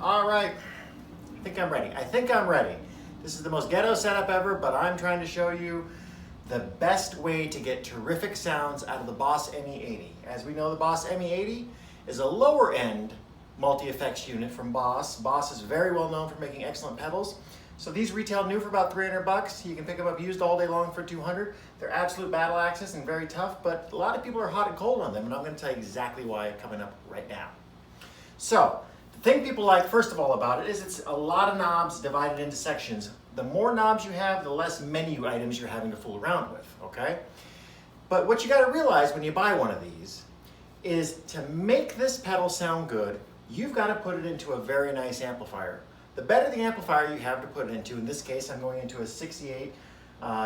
All right, I think I'm ready. This is the most ghetto setup ever, but I'm trying to show you the best way to get terrific sounds out of the Boss ME-80. As we know, the Boss ME-80 is a lower end multi-effects unit from Boss. Boss is very well known for making excellent pedals. So these retail new for about 300 bucks. You can pick them up used all day long for 200. They're absolute battle axes and very tough, but a lot of people are hot and cold on them, and I'm going to tell you exactly why coming up right now. So, the thing people like, first of all, about it is it's a lot of knobs divided into sections. The more knobs you have, the less menu items you're having to fool around with, okay? But what you got to realize when you buy one of these is to make this pedal sound good, you've got to put it into a very nice amplifier. The better the amplifier you have to put it into, in this case I'm going into a 68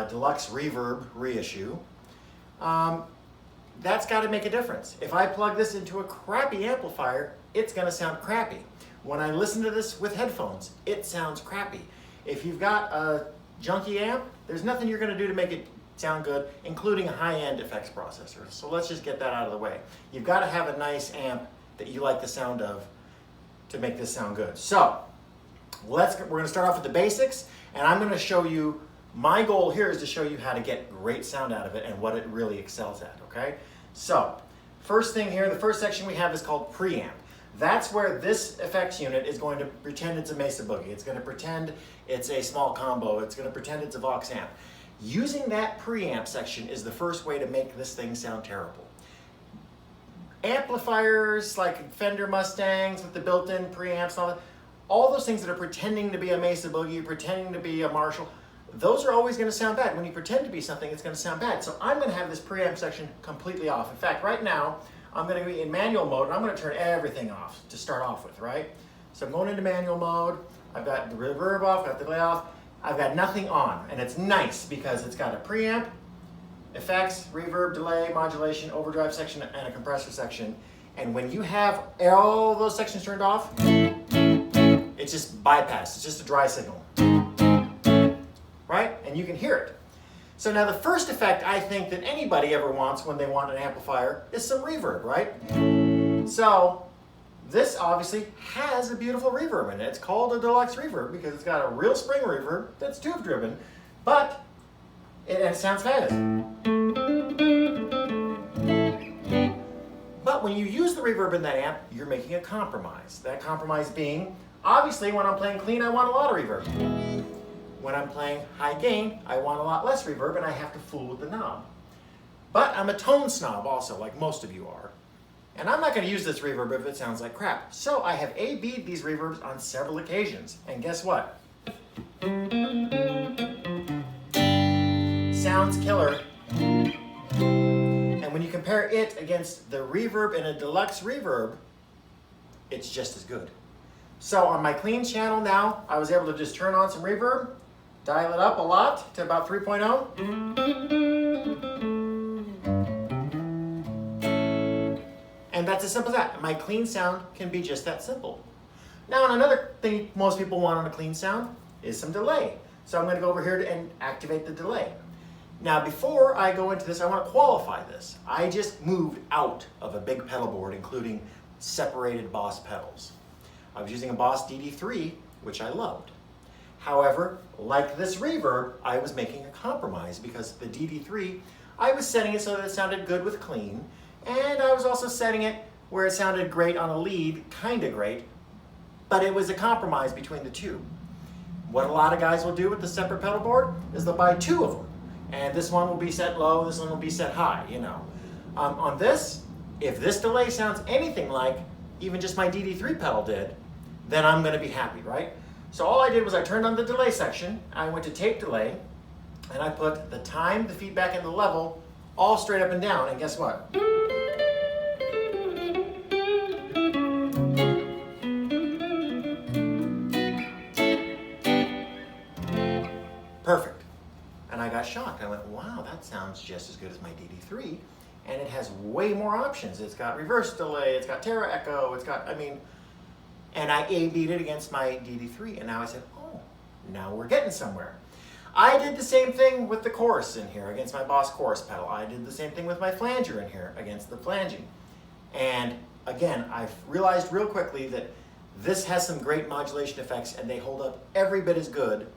Deluxe Reverb reissue, that's got to make a difference. If I plug this into a crappy amplifier, it's going to sound crappy. When I listen to this with headphones, it sounds crappy. If you've got a junky amp, there's nothing you're going to do to make it sound good, including a high-end effects processor. So let's just get that out of the way. You've got to have a nice amp that you like the sound of to make this sound good. So we're going to start off with the basics, and I'm going to show you, my goal here is to show you how to get great sound out of it and what it really excels at, okay? So, first thing here, the first section we have is called preamp. That's where this effects unit is going to pretend it's a Mesa Boogie. It's going to pretend it's a small combo. It's going to pretend it's a Vox amp. Using that preamp section is the first way to make this thing sound terrible. Amplifiers like Fender Mustangs with the built-in preamps and all those things that are pretending to be a Mesa Boogie, pretending to be a Marshall, those are always going to sound bad. When you pretend to be something, it's going to sound bad. So I'm going to have this preamp section completely off. In fact, right now, I'm going to be in manual mode, and I'm going to turn everything off to start off with, right? So I'm going into manual mode. I've got the reverb off, I've got the delay off. I've got nothing on, and it's nice because it's got a preamp, effects, reverb, delay, modulation, overdrive section, and a compressor section. And when you have all those sections turned off, it's just bypass. It's just a dry signal, right? And you can hear it. So now the first effect I think that anybody ever wants when they want an amplifier is some reverb, right? So this obviously has a beautiful reverb in it. It's called a Deluxe Reverb because it's got a real spring reverb that's tube driven, but it sounds fabulous. But when you use the reverb in that amp, you're making a compromise. That compromise being, obviously when I'm playing clean, I want a lot of reverb. When I'm playing high gain, I want a lot less reverb, and I have to fool with the knob. But I'm a tone snob also, like most of you are. And I'm not going to use this reverb if it sounds like crap. So I have A-B'd these reverbs on several occasions. And guess what? Sounds killer. And when you compare it against the reverb in a Deluxe Reverb, it's just as good. So on my clean channel now, I was able to just turn on some reverb, dial it up a lot to about 3.0. And that's as simple as that. My clean sound can be just that simple. Now, another thing most people want on a clean sound is some delay. So I'm going to go over here and activate the delay. Now, before I go into this, I want to qualify this. I just moved out of a big pedal board, including separated Boss pedals. I was using a Boss DD3, which I loved. However, like this reverb, I was making a compromise because the DD3, I was setting it so that it sounded good with clean, and I was also setting it where it sounded great on a lead, kind of great, but it was a compromise between the two. What a lot of guys will do with the separate pedal board is they'll buy two of them, and this one will be set low, this one will be set high, you know. On this, if this delay sounds anything like even just my DD3 pedal did, then I'm going to be happy, right? So all I did was I turned on the delay section, I went to tape delay, and I put the time, the feedback, and the level all straight up and down, and guess what? Perfect. And I got shocked. I went, wow, that sounds just as good as my DD3, and it has way more options. It's got reverse delay, it's got Terra Echo, it's got, and I A-B'd it against my DD3, and now I said, oh, now we're getting somewhere. I did the same thing with the chorus in here against my Boss chorus pedal. I did the same thing with my flanger in here against the flanging. And again, I've realized real quickly that This has some great modulation effects and they hold up every bit as good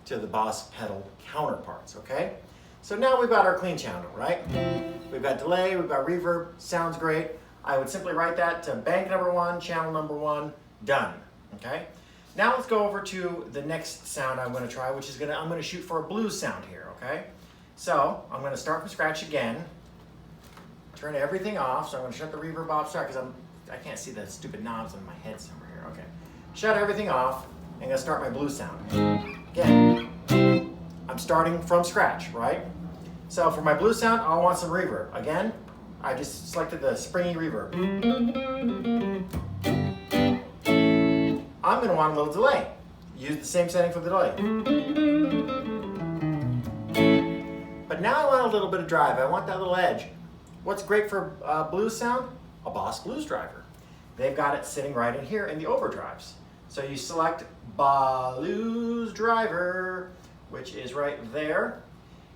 to the Boss pedal counterparts, okay? So now we've got our clean channel, right? We've got delay, we've got reverb, sounds great. I would simply write that to bank number 1, channel number 1, done, okay? Now let's go over to the next sound I'm gonna try, which is I'm gonna shoot for a blues sound here, okay? So I'm gonna start from scratch again, turn everything off, so I'm gonna shut the reverb off, sorry, because I can't see the stupid knobs on my head somewhere here, okay. Shut everything off, I'm gonna start my blues sound. Again, I'm starting from scratch, right? So for my blues sound, I want some reverb. Again, I just selected the springy reverb. I'm going to want a little delay. Use the same setting for the delay. But now I want a little bit of drive. I want that little edge. What's great for blues sound? A Boss blues driver. They've got it sitting right in here in the overdrives. So you select blues driver, which is right there.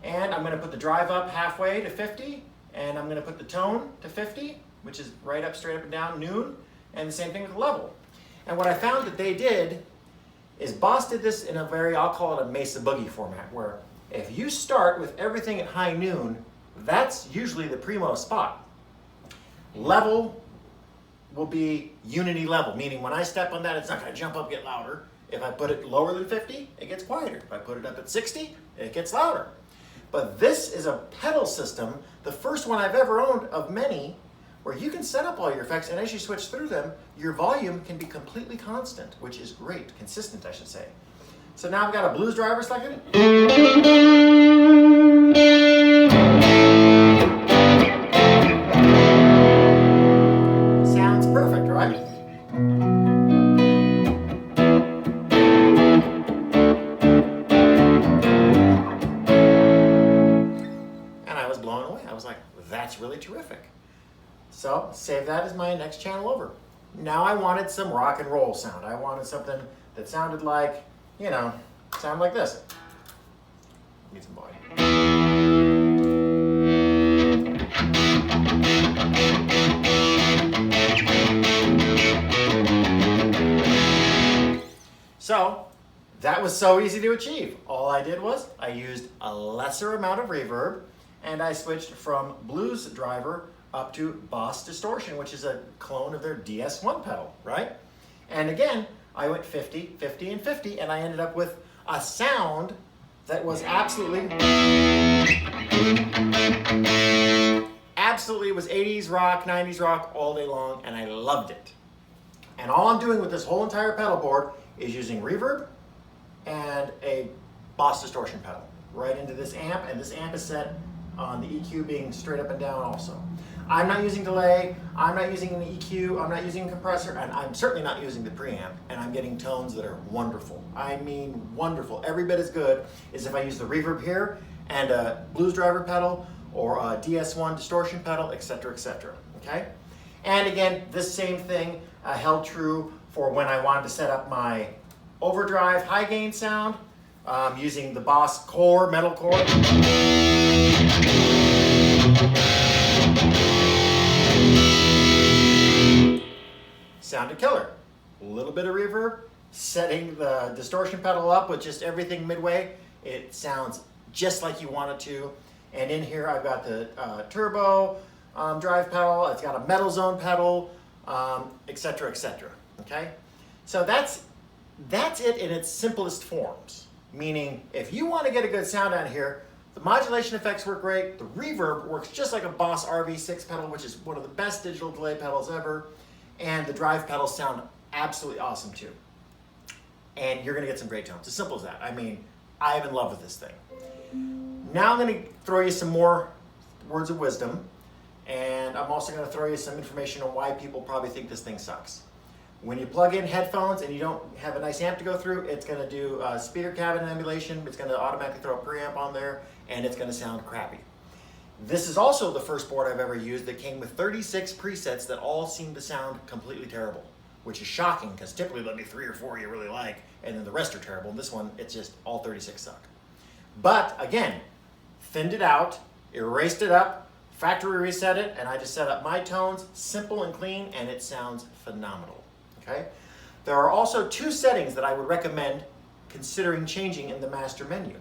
And I'm going to put the drive up halfway to 50. And I'm going to put the tone to 50, which is right up, straight up and down, noon. And the same thing with the level. And what I found that they did is Boss did this in a very, I'll call it a Mesa Boogie format, where if you start with everything at high noon, that's usually the primo spot. Level will be unity level, meaning when I step on that, it's not going to jump up, get louder. If I put it lower than 50, it gets quieter. If I put it up at 60, it gets louder. But this is a pedal system, the first one I've ever owned of many, where you can set up all your effects, and as you switch through them, your volume can be completely constant, which is great, consistent, I should say. So now I've got a blues driver selected. Sounds perfect, right? And I was blown away. I was like, that's really terrific. So save that as my next channel over. Now I wanted some rock and roll sound. I wanted something that sounded like, you know, sound like this. Need some body. So that was so easy to achieve. All I did was I used a lesser amount of reverb and I switched from blues driver up to Boss distortion, which is a clone of their DS1 pedal, right? And again, I went 50, 50, and 50, and I ended up with a sound that was absolutely was 80s rock, 90s rock all day long, and I loved it. And all I'm doing with this whole entire pedal board is using reverb and a Boss distortion pedal right into this amp, and this amp is set on the EQ being straight up and down also. I'm not using delay, I'm not using an EQ, I'm not using a compressor, and I'm certainly not using the preamp, and I'm getting tones that are wonderful. I mean wonderful. Every bit as good as if I use the reverb here and a blues driver pedal or a DS1 distortion pedal, etc., etc. Okay? And again, this same thing held true for when I wanted to set up my overdrive high gain sound using the Boss core, metal core. Sounded killer. A little bit of reverb, setting the distortion pedal up with just everything midway. It sounds just like you want it to. And in here I've got the turbo drive pedal, it's got a metal zone pedal, etc., etc. Okay? So that's it in its simplest forms. Meaning, if you want to get a good sound out of here, the modulation effects work great, the reverb works just like a Boss RV6 pedal, which is one of the best digital delay pedals ever, and the drive pedals sound absolutely awesome too. And you're going to get some great tones. As simple as that. I mean, I am in love with this thing. Now I'm going to throw you some more words of wisdom, and I'm also going to throw you some information on why people probably think this thing sucks. When you plug in headphones and you don't have a nice amp to go through, it's going to do speaker cabin emulation, it's going to automatically throw a preamp on there, and it's going to sound crappy. This is also the first board I've ever used that came with 36 presets that all seem to sound completely terrible, which is shocking because typically there'll be 3 or 4 you really like, and then the rest are terrible. And this one, it's just all 36 suck. But again, thinned it out, erased it up, factory reset it, and I just set up my tones, simple and clean, and it sounds phenomenal. Okay? There are also two settings that I would recommend considering changing in the master menu.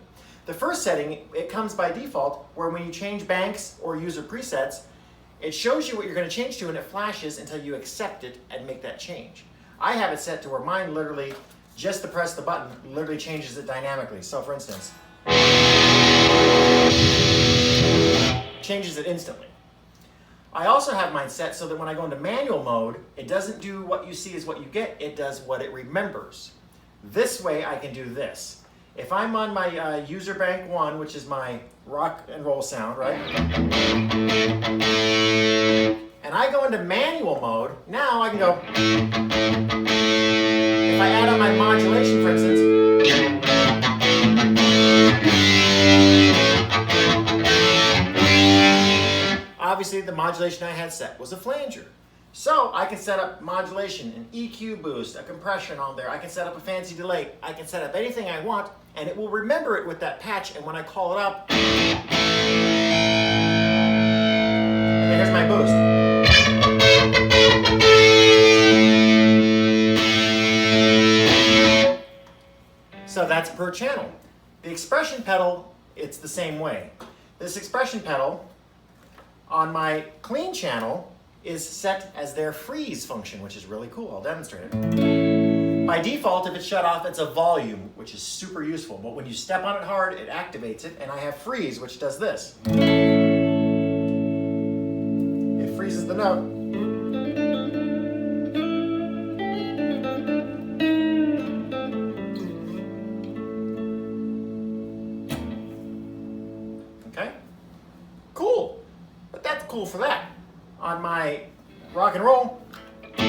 The first setting, it comes by default, where when you change banks or user presets, it shows you what you're going to change to and it flashes until you accept it and make that change. I have it set to where mine literally, just to press the button, literally changes it dynamically. So for instance, changes it instantly. I also have mine set so that when I go into manual mode, it doesn't do what you see is what you get, it does what it remembers. This way I can do this. If I'm on my user bank 1, which is my rock and roll sound, right? And I go into manual mode, now I can go, if I add on my modulation, for instance, obviously the modulation I had set was a flanger. So I can set up modulation, an EQ boost, a compression on there. I can set up a fancy delay. I can set up anything I want, and it will remember it with that patch. And when I call it up, and then here's my boost. So that's per channel. The expression pedal, it's the same way. This expression pedal on my clean channel is set as their freeze function, which is really cool. I'll demonstrate it. By default, if it's shut off, it's a volume, which is super useful. But when you step on it hard, it activates it, and I have freeze, which does this. It freezes the note. Okay? Cool. But that's cool for that. On my rock and roll, I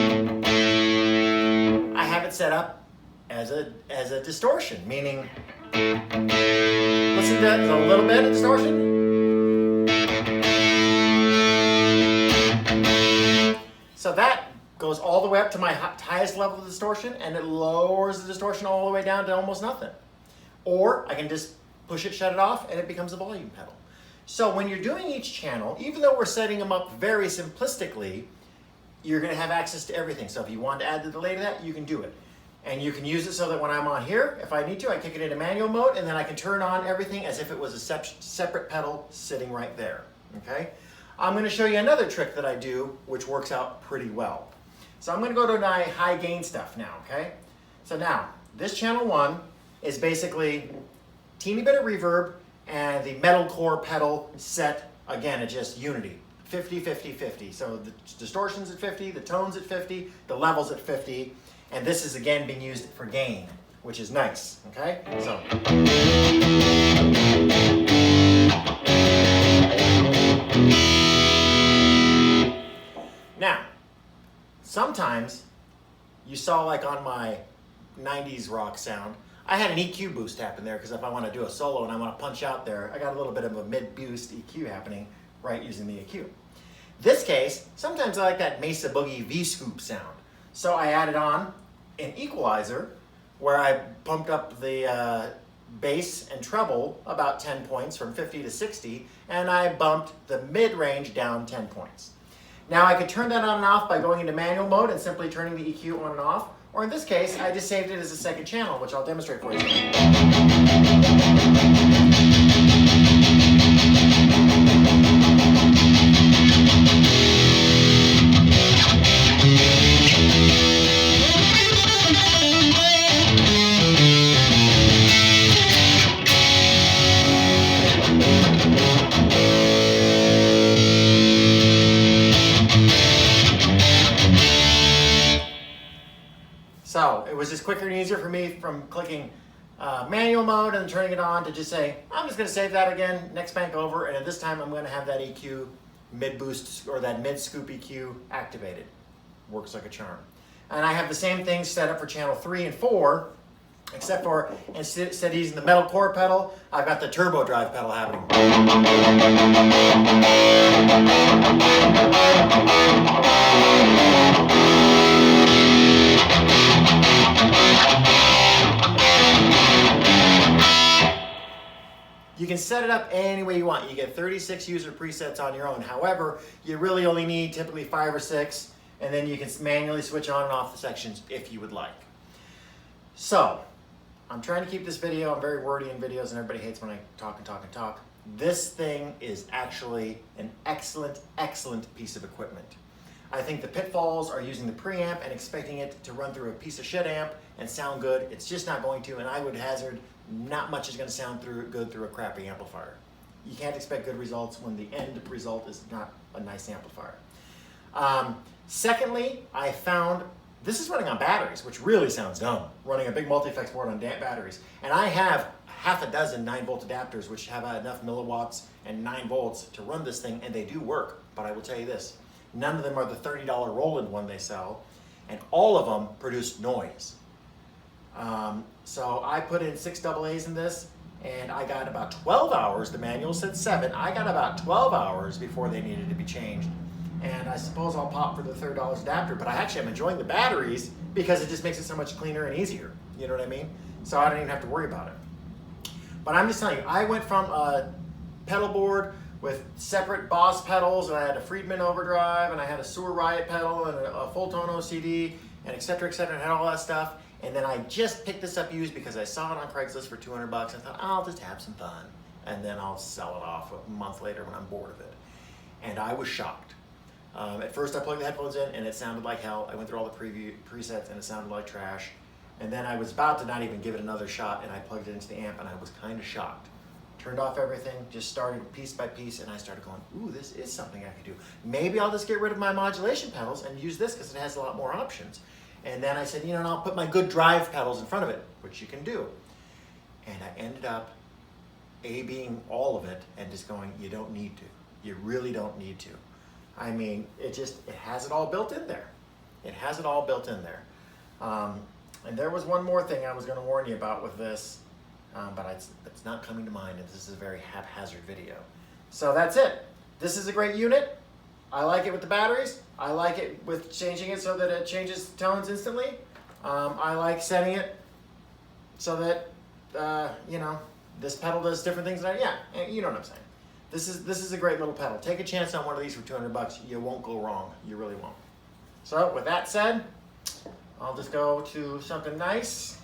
have it set up as a distortion, meaning, listen to a little bit of distortion. So that goes all the way up to my highest level of distortion, and it lowers the distortion all the way down to almost nothing. Or I can just push it, shut it off, and it becomes a volume pedal. So when you're doing each channel, even though we're setting them up very simplistically, you're going to have access to everything. So if you want to add the delay to that, you can do it. And you can use it so that when I'm on here, if I need to, I kick it into manual mode, and then I can turn on everything as if it was a separate pedal sitting right there. Okay? I'm going to show you another trick that I do, which works out pretty well. So I'm going to go to my high gain stuff now. Okay? So now, this channel 1 is basically teeny bit of reverb, and the metalcore pedal set, again, at just unity. 50, 50, 50. So the distortion's at 50, the tone's at 50, the level's at 50, and this is again being used for gain, which is nice, okay? So. Now, sometimes you saw like on my 90s rock sound, I had an EQ boost happen there because if I want to do a solo and I want to punch out there, I got a little bit of a mid-boost EQ happening right using the EQ. This case, sometimes I like that Mesa Boogie V-scoop sound. So I added on an equalizer where I pumped up the bass and treble about 10 points from 50 to 60, and I bumped the mid-range down 10 points. Now I could turn that on and off by going into manual mode and simply turning the EQ on and off. Or in this case, I just saved it as a second channel, which I'll demonstrate for you. So it was just quicker and easier for me from clicking manual mode and turning it on to just say, I'm just going to save that again, next bank over, and at this time I'm going to have that EQ mid-boost or that mid-scoop EQ activated. Works like a charm. And I have the same thing set up for channel 3 and 4, except for instead of using the metalcore pedal, I've got the turbo drive pedal happening. You can set it up any way you want. You get 36 user presets on your own. However, you really only need typically 5 or 6, and then you can manually switch on and off the sections if you would like. So, I'm trying to keep this video, I'm very wordy in videos and everybody hates when I talk and talk and talk. This thing is actually an excellent, excellent piece of equipment. I think the pitfalls are using the preamp and expecting it to run through a piece of shit amp and sound good. It's just not going to, and I would hazard not much is going to sound good through a crappy amplifier. You can't expect good results when the end result is not a nice amplifier. Secondly, I found this is running on batteries, which really sounds dumb, running a big multi-effects board on batteries. And I have half a dozen 9-volt adapters which have enough milliwatts and 9 volts to run this thing, and they do work. But I will tell you this, none of them are the $30 Roland one they sell, and all of them produce noise. So I put in 6 AA's in this, and I got about 12 hours. The manual said 7. I got about 12 hours before they needed to be changed. And I suppose I'll pop for the $30 adapter, but I actually am enjoying the batteries because it just makes it so much cleaner and easier. You know what I mean? So I don't even have to worry about it. But I'm just telling you, I went from a pedal board with separate Boss pedals, and I had a Friedman overdrive, and I had a Sewer Riot pedal, and a full tone OCD, and et cetera, and had all that stuff. And then I just picked this up used because I saw it on Craigslist for 200 bucks. I thought, I'll just have some fun. And then I'll sell it off a month later when I'm bored of it. And I was shocked. At first I plugged the headphones in and it sounded like hell. I went through all the presets and it sounded like trash. And then I was about to not even give it another shot, and I plugged it into the amp and I was kind of shocked. Turned off everything, just started piece by piece, and I started going, ooh, this is something I could do. Maybe I'll just get rid of my modulation pedals and use this because it has a lot more options. And then I said, you know, and I'll put my good drive pedals in front of it, which you can do. And I ended up A-being all of it and just going, you don't need to. You really don't need to. I mean, it has it all built in there. It has it all built in there. And there was one more thing I was going to warn you about with this, but it's not coming to mind, and this is a very haphazard video. So that's it. This is a great unit. I like it with the batteries. I like it with changing it so that it changes tones instantly. I like setting it so that, you know, this pedal does different things. You know what I'm saying. This is a great little pedal. Take a chance on one of these for 200 bucks. You won't go wrong. You really won't. So with that said, I'll just go to something nice.